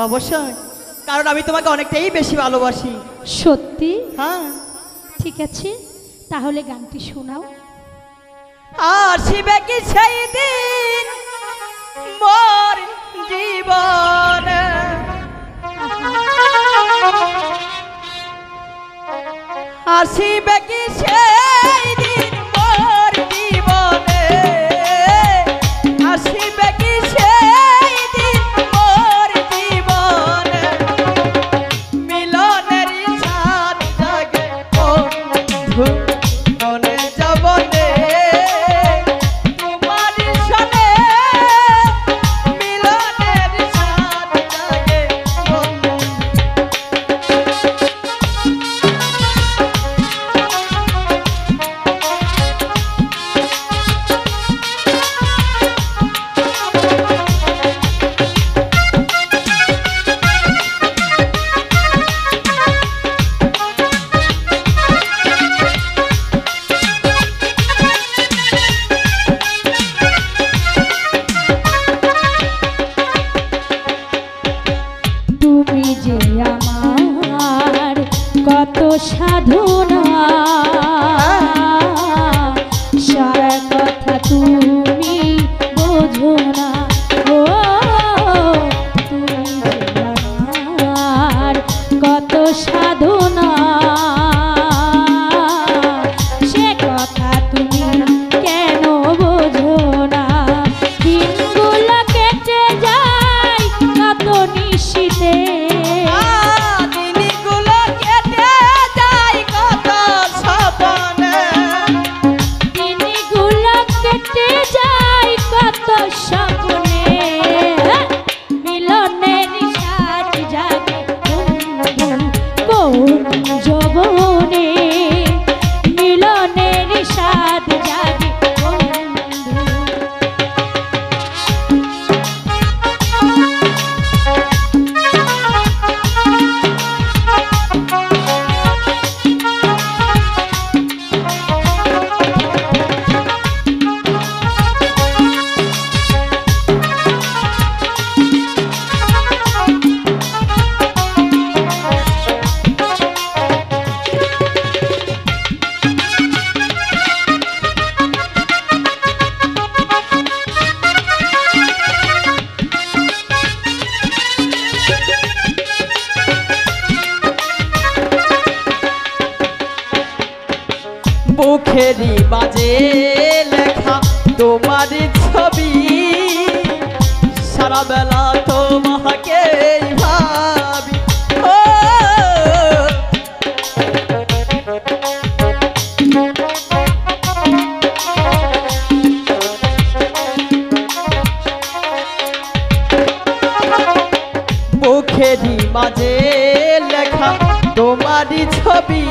অবশ্যই, কারণ আমি তোমাকে অনেকটাই বেশি ভালোবাসি। সত্যি? হ্যাঁ। ঠিক আছে, তাহলে গানটি শোনাও। আসিবে কি সেই দিন মোর জীবনে, আসিবে কি সেই দিন মোর জীবনে, আসিবে কি সেই দিন মোর জীবনে, মিলনের সাথ জাগে বন্ধু মনে যাবনে, তোমার সনে মিলনের সাথ জাগে বন্ধু। তুমি যে আমার কত সাধনা, সারা কথা তুমি বোঝো না। ও তুমি যে আমার কত সাধনা, সে কথা তুমি কেন বোঝো না। দিনগুলো কেটে যায় কত নিশিতে, দিনগুলো কেটে যায় কত স্বপ্নে, দিনগুলো কেটে যায় কত স্বপ্নে, মিলনের সাথ জাগে বন্ধু কোন যৌবনে, মিলনের সাথ জাগে বন্ধু। বুকেরই বাজে লেখা তোমার ছবি, সারা বেলা তোমাকে ভাবি। ও বুকেরই মাঝে লেখা তোমার ছবি,